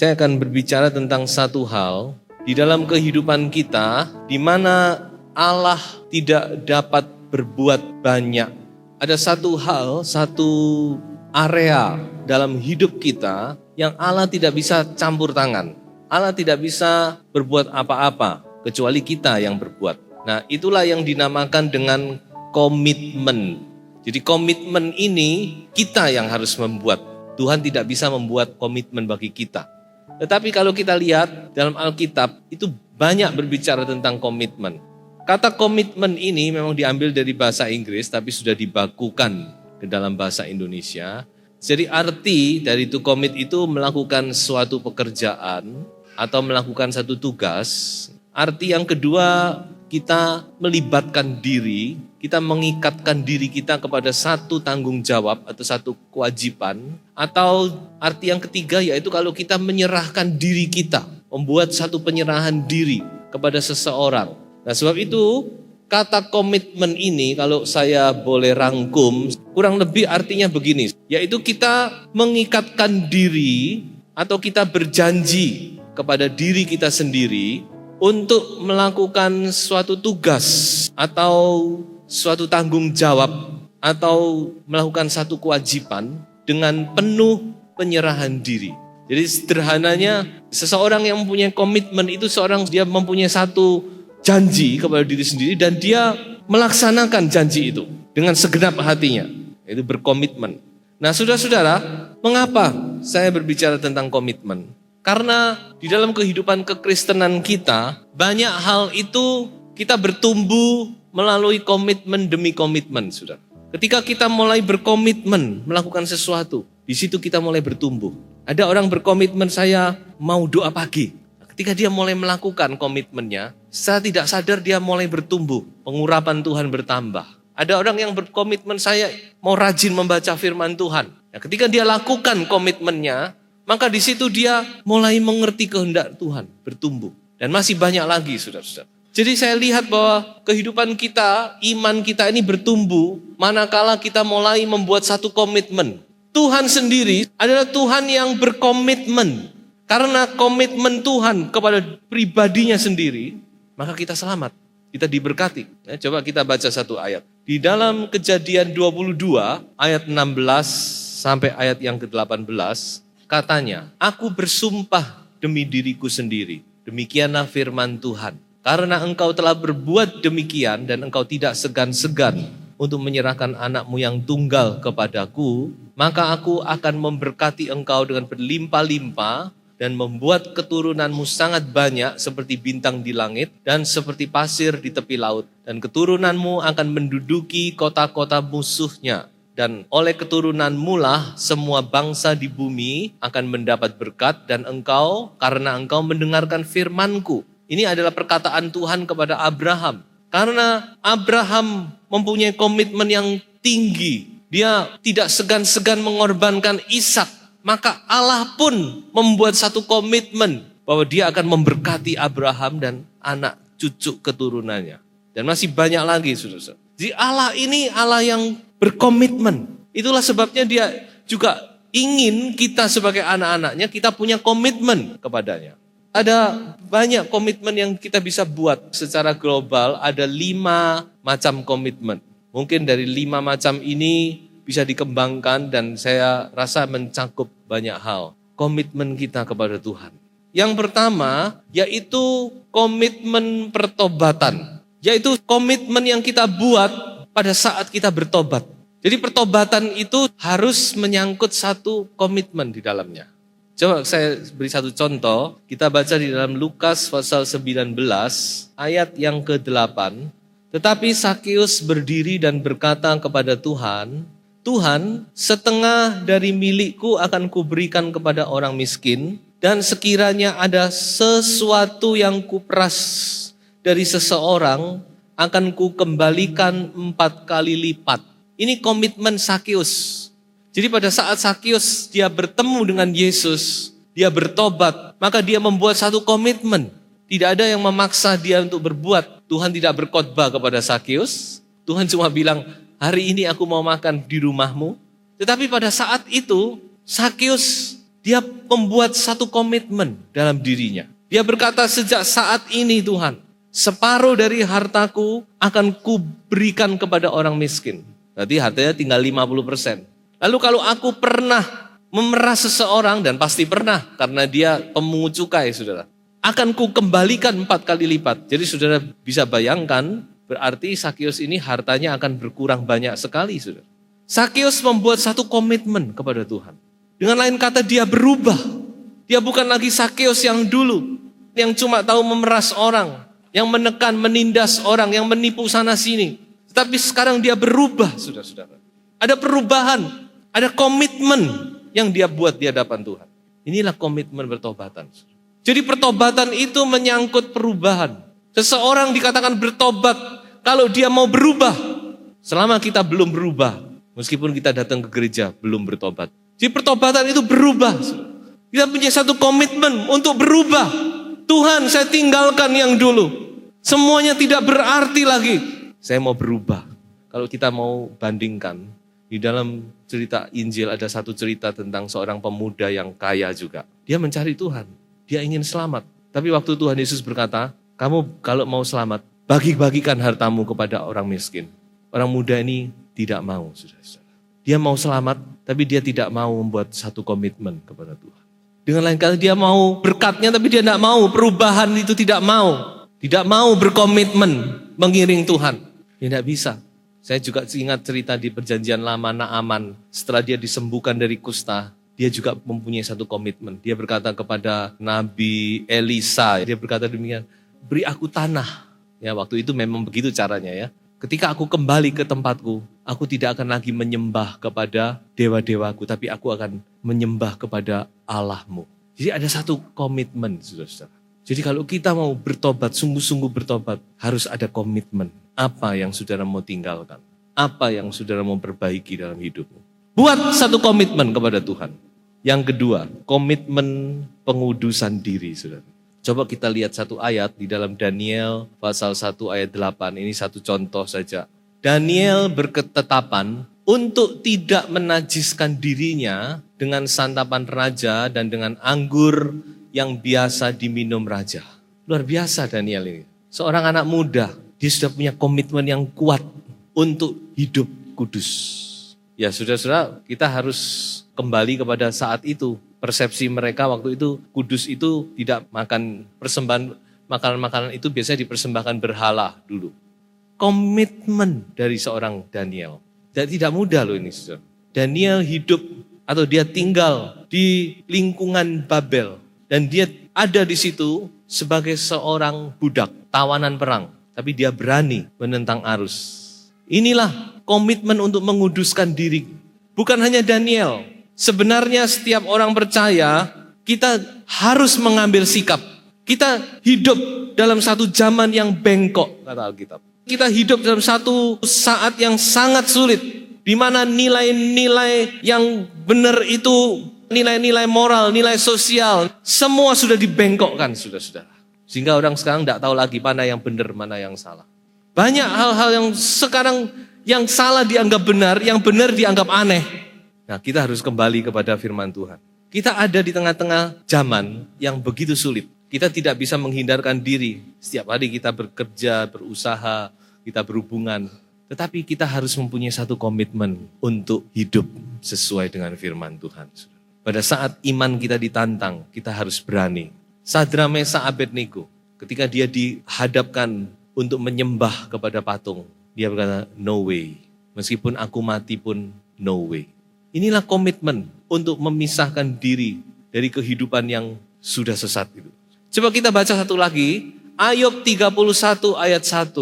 Saya akan berbicara tentang satu hal di dalam kehidupan kita di mana Allah tidak dapat berbuat banyak. Ada satu hal, satu area dalam hidup kita yang Allah tidak bisa campur tangan. Allah tidak bisa berbuat apa-apa kecuali kita yang berbuat. Nah, itulah yang dinamakan dengan komitmen. Jadi komitmen ini kita yang harus membuat. Tuhan tidak bisa membuat komitmen bagi kita. Tetapi kalau kita lihat dalam Alkitab itu banyak berbicara tentang komitmen. Kata komitmen ini memang diambil dari bahasa Inggris tapi sudah dibakukan ke dalam bahasa Indonesia. Jadi arti dari to commit itu melakukan suatu pekerjaan atau melakukan satu tugas. Arti yang kedua, kita melibatkan diri, kita mengikatkan diri kita kepada satu tanggung jawab atau satu kewajiban. Atau arti yang ketiga yaitu kalau kita menyerahkan diri kita, membuat satu penyerahan diri kepada seseorang. Nah sebab itu kata komitmen ini kalau saya boleh rangkum kurang lebih artinya begini. Yaitu kita mengikatkan diri atau kita berjanji kepada diri kita sendiri untuk melakukan suatu tugas atau suatu tanggung jawab atau melakukan satu kewajiban dengan penuh penyerahan diri. Jadi sederhananya seseorang yang mempunyai komitmen itu seorang dia mempunyai satu janji kepada diri sendiri dan dia melaksanakan janji itu dengan segenap hatinya. Itu berkomitmen. Nah saudara-saudara, mengapa saya berbicara tentang komitmen? Karena di dalam kehidupan kekristenan kita, banyak hal itu kita bertumbuh melalui komitmen demi komitmen, saudara. Ketika kita mulai berkomitmen melakukan sesuatu, di situ kita mulai bertumbuh. Ada orang berkomitmen saya mau doa pagi. Ketika dia mulai melakukan komitmennya, secara tidak sadar dia mulai bertumbuh, pengurapan Tuhan bertambah. Ada orang yang berkomitmen saya mau rajin membaca firman Tuhan. Nah, ketika dia lakukan komitmennya, maka di situ dia mulai mengerti kehendak Tuhan, bertumbuh. Dan masih banyak lagi, saudara-saudara. Jadi saya lihat bahwa kehidupan kita, iman kita ini bertumbuh manakala kita mulai membuat satu komitmen. Tuhan sendiri adalah Tuhan yang berkomitmen. Karena komitmen Tuhan kepada pribadinya sendiri, maka kita selamat, kita diberkati. Nah, coba kita baca satu ayat. Di dalam Kejadian 22 ayat 16 sampai ayat yang ke-18, katanya, aku bersumpah demi diriku sendiri. Demikianlah firman Tuhan. Karena engkau telah berbuat demikian dan engkau tidak segan-segan untuk menyerahkan anakmu yang tunggal kepadaku, maka aku akan memberkati engkau dengan berlimpah-limpah dan membuat keturunanmu sangat banyak seperti bintang di langit dan seperti pasir di tepi laut. Dan keturunanmu akan menduduki kota-kota musuhnya. Dan oleh keturunanmu lah semua bangsa di bumi akan mendapat berkat dan engkau karena engkau mendengarkan firmanku. Ini adalah perkataan Tuhan kepada Abraham. Karena Abraham mempunyai komitmen yang tinggi. Dia tidak segan-segan mengorbankan Ishak. Maka Allah pun membuat satu komitmen bahwa dia akan memberkati Abraham dan anak cucu keturunannya. Dan masih banyak lagi, saudara-saudara. Jadi Allah ini Allah yang berkomitmen. Itulah sebabnya dia juga ingin kita sebagai anak-anaknya, kita punya komitmen kepadanya. Ada banyak komitmen yang kita bisa buat secara global, ada 5 macam komitmen. Mungkin dari 5 macam ini bisa dikembangkan dan saya rasa mencakup banyak hal. Komitmen kita kepada Tuhan. Yang pertama yaitu komitmen pertobatan. Yaitu komitmen yang kita buat pada saat kita bertobat. Jadi pertobatan itu harus menyangkut satu komitmen di dalamnya. Coba saya beri satu contoh. Kita baca di dalam Lukas pasal 19 ayat yang ke-8. Tetapi Sakeus berdiri dan berkata kepada Tuhan, Tuhan, setengah dari milikku akan kuberikan kepada orang miskin, Dan sekiranya ada sesuatu yang kuperas dari seseorang, akan kukembalikan 4 kali lipat. Ini komitmen Sakeus. Jadi pada saat Sakeus dia bertemu dengan Yesus, dia bertobat, maka dia membuat satu komitmen. Tidak ada yang memaksa dia untuk berbuat. Tuhan tidak berkhotbah kepada Sakeus. Tuhan cuma bilang, hari ini aku mau makan di rumahmu. Tetapi pada saat itu, Sakeus dia membuat satu komitmen dalam dirinya. Dia berkata, sejak saat ini Tuhan, separuh dari hartaku akan kuberikan kepada orang miskin. Berarti hartanya tinggal 50%. Lalu kalau aku pernah memeras seseorang, dan pasti pernah karena dia pemungut cukai, saudara, akan kukembalikan 4 kali lipat. Jadi saudara bisa bayangkan, berarti Sakeus ini hartanya akan berkurang banyak sekali, saudara. Sakeus membuat satu komitmen kepada Tuhan. Dengan lain kata, dia berubah. Dia bukan lagi Sakeus yang dulu, yang cuma tahu memeras orang, yang menekan, menindas orang, yang menipu sana sini. Tetapi sekarang dia berubah, saudara-saudara. Ada perubahan, ada komitmen yang dia buat di hadapan Tuhan. Inilah komitmen bertobatan. Jadi pertobatan itu menyangkut perubahan. Seseorang dikatakan bertobat kalau dia mau berubah. Selama kita belum berubah, meskipun kita datang ke gereja, belum bertobat. Jadi pertobatan itu berubah. Kita punya satu komitmen untuk berubah. Tuhan, saya tinggalkan yang dulu. Semuanya tidak berarti lagi. Saya mau berubah. Kalau kita mau bandingkan, di dalam cerita Injil ada satu cerita tentang seorang pemuda yang kaya juga. Dia mencari Tuhan. Dia ingin selamat. Tapi waktu Tuhan Yesus berkata, kamu kalau mau selamat, bagi-bagikan hartamu kepada orang miskin. Orang muda ini tidak mau, saudara-saudara. Dia mau selamat, tapi dia tidak mau membuat satu komitmen kepada Tuhan. Dengan lain kata, dia mau berkatnya, tapi dia tidak mau. Perubahan itu tidak mau. Tidak mau berkomitmen mengiring Tuhan. Dia tidak bisa. Saya juga ingat cerita di perjanjian lama Naaman. Setelah dia disembuhkan dari kusta, dia juga mempunyai satu komitmen. Dia berkata kepada Nabi Elisa, dia berkata demikian, beri aku tanah. Ya, waktu itu memang begitu caranya ya. Ketika aku kembali ke tempatku, aku tidak akan lagi menyembah kepada dewa-dewaku, tapi aku akan menyembah kepada Allahmu. Jadi ada satu komitmen, saudara-saudara. Jadi kalau kita mau bertobat, sungguh-sungguh bertobat, harus ada komitmen. Apa yang saudara mau tinggalkan? Apa yang saudara mau perbaiki dalam hidupmu? Buat satu komitmen kepada Tuhan. Yang kedua, komitmen pengudusan diri, saudara. Coba kita lihat satu ayat di dalam Daniel pasal 1 ayat 8. Ini satu contoh saja. Daniel berketetapan untuk tidak menajiskan dirinya dengan santapan raja dan dengan anggur yang biasa diminum raja. Luar biasa Daniel ini. Seorang anak muda, dia sudah punya komitmen yang kuat untuk hidup kudus. Ya saudara-saudara, kita harus kembali kepada saat itu. Persepsi mereka waktu itu, kudus itu tidak makan persembahan, makanan-makanan itu biasanya dipersembahkan berhala dulu. Komitmen dari seorang Daniel. Dan tidak mudah loh ini, saudara. Daniel hidup atau dia tinggal di lingkungan Babel. Dan dia ada di situ sebagai seorang budak, tawanan perang. Tapi dia berani menentang arus. Inilah komitmen untuk menguduskan diri. Bukan hanya Daniel. Sebenarnya setiap orang percaya, kita harus mengambil sikap. Kita hidup dalam satu zaman yang bengkok, kata Alkitab. Kita hidup dalam satu saat yang sangat sulit, di mana nilai-nilai yang benar itu, nilai-nilai moral, nilai sosial, semua sudah dibengkokkan, saudara-saudara. Sehingga orang sekarang tidak tahu lagi mana yang benar, mana yang salah. Banyak hal-hal yang sekarang yang salah dianggap benar, yang benar dianggap aneh. Nah, kita harus kembali kepada firman Tuhan. Kita ada di tengah-tengah zaman yang begitu sulit. Kita tidak bisa menghindarkan diri. Setiap hari kita bekerja, berusaha, kita berhubungan. Tetapi kita harus mempunyai satu komitmen untuk hidup sesuai dengan firman Tuhan. Pada saat iman kita ditantang, kita harus berani. Sadra Mesa Abednego, ketika dia dihadapkan untuk menyembah kepada patung, dia berkata, no way. Meskipun aku mati pun, no way. Inilah komitmen untuk memisahkan diri dari kehidupan yang sudah sesat itu. Coba kita baca satu lagi, Ayub 31 ayat 1,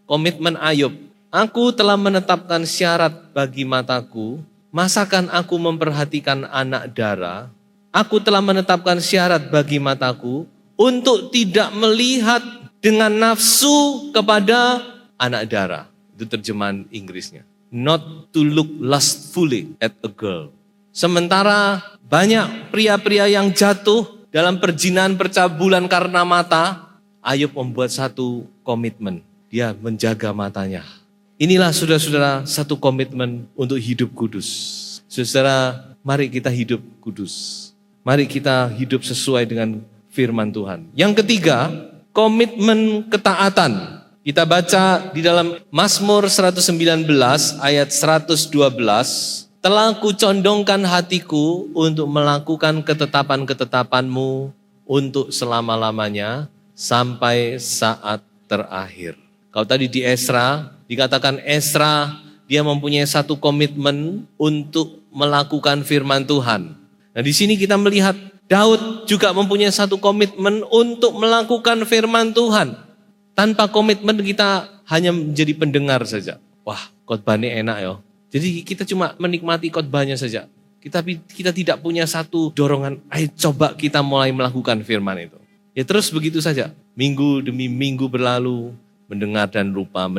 komitmen Ayub. Aku telah menetapkan syarat bagi mataku, masakan aku memperhatikan anak dara, Aku telah menetapkan syarat bagi mataku untuk tidak melihat dengan nafsu kepada anak darah. Itu terjemahan Inggrisnya. Not to look lustfully at a girl. Sementara banyak pria-pria yang jatuh dalam perzinahan percabulan karena mata, Ayub membuat satu komitmen. Dia menjaga matanya. Inilah saudara-saudara satu komitmen untuk hidup kudus. Saudara, mari kita hidup kudus. Mari kita hidup sesuai dengan firman Tuhan. Yang ketiga, komitmen ketaatan. Kita baca di dalam Mazmur 119 ayat 112. Telah kucondongkan hatiku untuk melakukan ketetapan-ketetapanmu untuk selama-lamanya sampai saat terakhir. Kalau tadi di Esra, dikatakan Esra dia mempunyai satu komitmen untuk melakukan firman Tuhan. Nah di sini kita melihat Daud juga mempunyai satu komitmen untuk melakukan firman Tuhan. Tanpa komitmen kita hanya menjadi pendengar saja. Wah, khotbahnya enak ya. Jadi kita cuma menikmati khotbahnya saja. Kita tidak punya satu dorongan, ayo coba kita mulai melakukan firman itu. Ya terus begitu saja. Minggu demi minggu berlalu, mendengar dan lupa.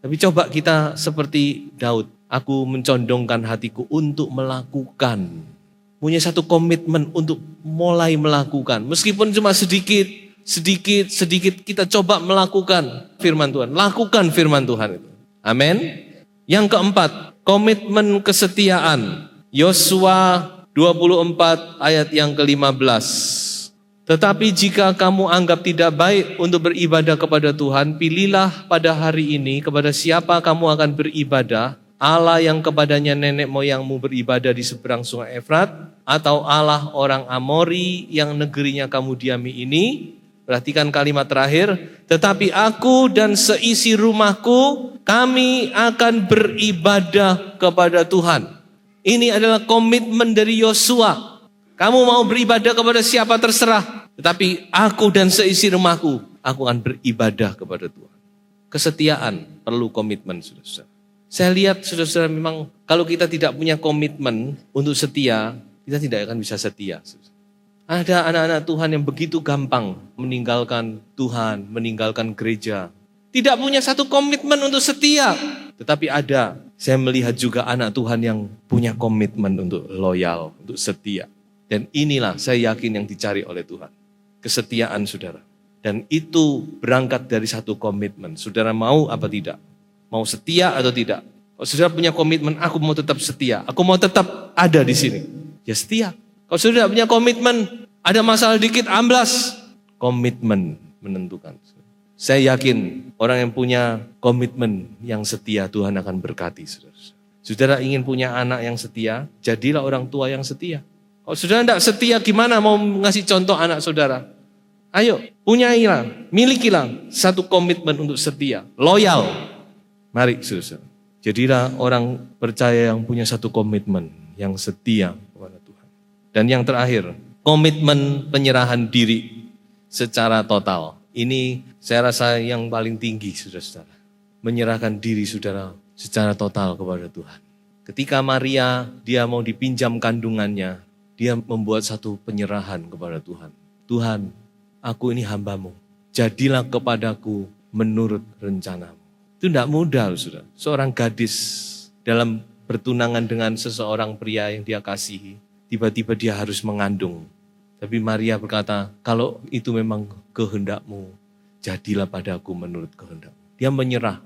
Tapi coba kita seperti Daud. Aku mencondongkan hatiku untuk melakukan. Punya satu komitmen untuk mulai melakukan. Meskipun cuma sedikit kita coba melakukan firman Tuhan. Lakukan firman Tuhan itu. Amin. Yang keempat, komitmen kesetiaan. Yosua 24 ayat yang ke-15. Tetapi jika kamu anggap tidak baik untuk beribadah kepada Tuhan, pilihlah pada hari ini kepada siapa kamu akan beribadah, Allah yang kepadanya nenek moyangmu beribadah di seberang sungai Efrat, atau Allah orang Amori yang negerinya kamu diami ini. Perhatikan kalimat terakhir, tetapi aku dan seisi rumahku, kami akan beribadah kepada Tuhan. Ini adalah komitmen dari Yosua. Kamu mau beribadah kepada siapa terserah, tetapi aku dan seisi rumahku, aku akan beribadah kepada Tuhan. Kesetiaan perlu komitmen, saudara-saudara. Saya lihat, saudara-saudara, memang kalau kita tidak punya komitmen untuk setia, kita tidak akan bisa setia, saudara. Ada anak-anak Tuhan yang begitu gampang meninggalkan Tuhan, meninggalkan gereja. Tidak punya satu komitmen untuk setia. Tetapi ada, saya melihat juga anak Tuhan yang punya komitmen untuk loyal, untuk setia. Dan inilah saya yakin yang dicari oleh Tuhan. Kesetiaan saudara. Dan itu berangkat dari satu komitmen. Saudara mau apa tidak? Mau setia atau tidak? Kalau saudara punya komitmen, aku mau tetap setia. Aku mau tetap ada di sini. Ya setia. Kalau saudara punya komitmen, ada masalah dikit, amblas. Komitmen menentukan. Saya yakin orang yang punya komitmen yang setia, Tuhan akan berkati. Saudara ingin punya anak yang setia, jadilah orang tua yang setia. Kalau saudara tidak setia, gimana mau ngasih contoh anak saudara? Ayo, punyailah, milikilah satu komitmen untuk setia, loyal. Mari saudara, jadilah orang percaya yang punya satu komitmen yang setia kepada Tuhan. Dan yang terakhir, komitmen penyerahan diri secara total. Ini saya rasa yang paling tinggi, saudara-saudara. Menyerahkan diri saudara secara total kepada Tuhan. Ketika Maria, dia mau dipinjam kandungannya, dia membuat satu penyerahan kepada Tuhan. Tuhan, aku ini hambamu. Jadilah kepadaku menurut rencanamu. Itu tidak mudah, saudara. Seorang gadis dalam bertunangan dengan seseorang pria yang dia kasihi, tiba-tiba dia harus mengandung. Tapi Maria berkata, kalau itu memang kehendakmu, jadilah padaku menurut kehendakmu. Dia menyerah,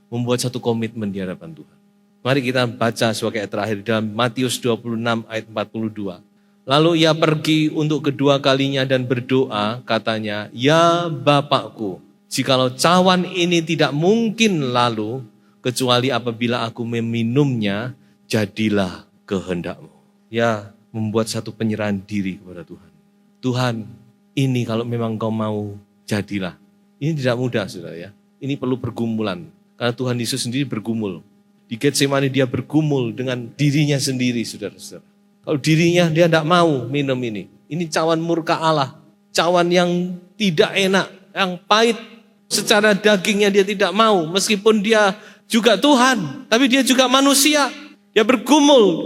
membuat satu komitmen di hadapan Tuhan. Mari kita baca sebagai ayat terakhir dalam Matius 26 ayat 42. Lalu ia pergi untuk kedua kalinya dan berdoa, katanya, ya Bapakku, jikalau cawan ini tidak mungkin lalu, kecuali apabila aku meminumnya, jadilah kehendakmu. Ya, membuat satu penyerahan diri kepada Tuhan. Tuhan, ini kalau memang kau mau, jadilah. Ini tidak mudah, saudara ya. Ini perlu pergumulan. Karena Tuhan Yesus sendiri bergumul. Di Getsemani dia bergumul dengan dirinya sendiri, saudara-saudara. Kalau dirinya dia tidak mau minum ini. Ini cawan murka Allah. Cawan yang tidak enak, yang pahit. Secara dagingnya dia tidak mau. Meskipun dia juga Tuhan, tapi dia juga manusia. Dia bergumul.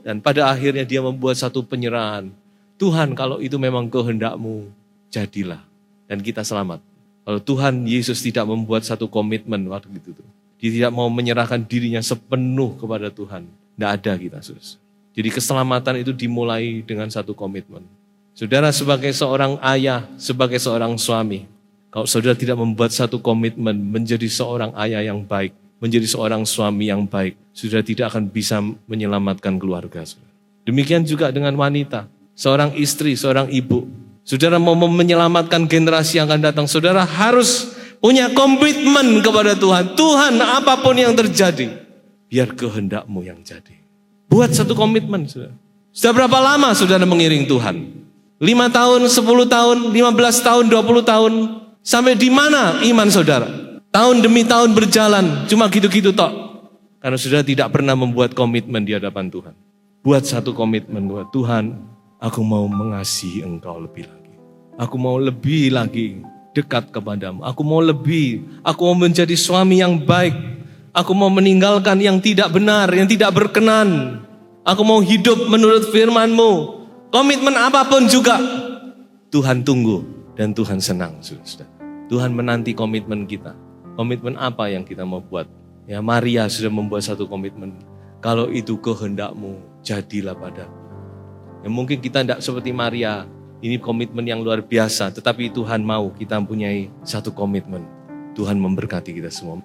Dan pada akhirnya dia membuat satu penyerahan. Tuhan, kalau itu memang kehendak-Mu, jadilah. Dan kita selamat. Kalau Tuhan Yesus tidak membuat satu komitmen waktu itu, dia tidak mau menyerahkan dirinya sepenuh kepada Tuhan, tidak ada kita, saudara. Jadi keselamatan itu dimulai dengan satu komitmen. Saudara sebagai seorang ayah, sebagai seorang suami, kalau saudara tidak membuat satu komitmen menjadi seorang ayah yang baik, menjadi seorang suami yang baik, saudara tidak akan bisa menyelamatkan keluarga. Saudara. Demikian juga dengan wanita, seorang istri, seorang ibu. Saudara mau menyelamatkan generasi yang akan datang, saudara harus punya komitmen kepada Tuhan. Tuhan, apapun yang terjadi, biar kehendak-Mu yang jadi. Buat satu komitmen, saudara. Sudah berapa lama saudara mengiring Tuhan? 5 tahun, 10 tahun, 15 tahun, 20 tahun. Sampai di mana iman saudara? Tahun demi tahun berjalan, cuma gitu-gitu tok. Karena saudara tidak pernah membuat komitmen di hadapan Tuhan. Buat satu komitmen bahwa Tuhan, aku mau mengasihi Engkau lebih lagi. Aku mau lebih lagi dekat kepadamu. Aku mau lebih. Aku mau menjadi suami yang baik. Aku mau meninggalkan yang tidak benar, yang tidak berkenan. Aku mau hidup menurut firman-Mu. Komitmen apapun juga. Tuhan tunggu dan Tuhan senang. Saudara. Tuhan menanti komitmen kita. Komitmen apa yang kita mau buat? Ya, Maria sudah membuat satu komitmen. Kalau itu kehendak-Mu, jadilah padaku. Ya, mungkin kita tidak seperti Maria. Ini komitmen yang luar biasa. Tetapi Tuhan mau kita mempunyai satu komitmen. Tuhan memberkati kita semua.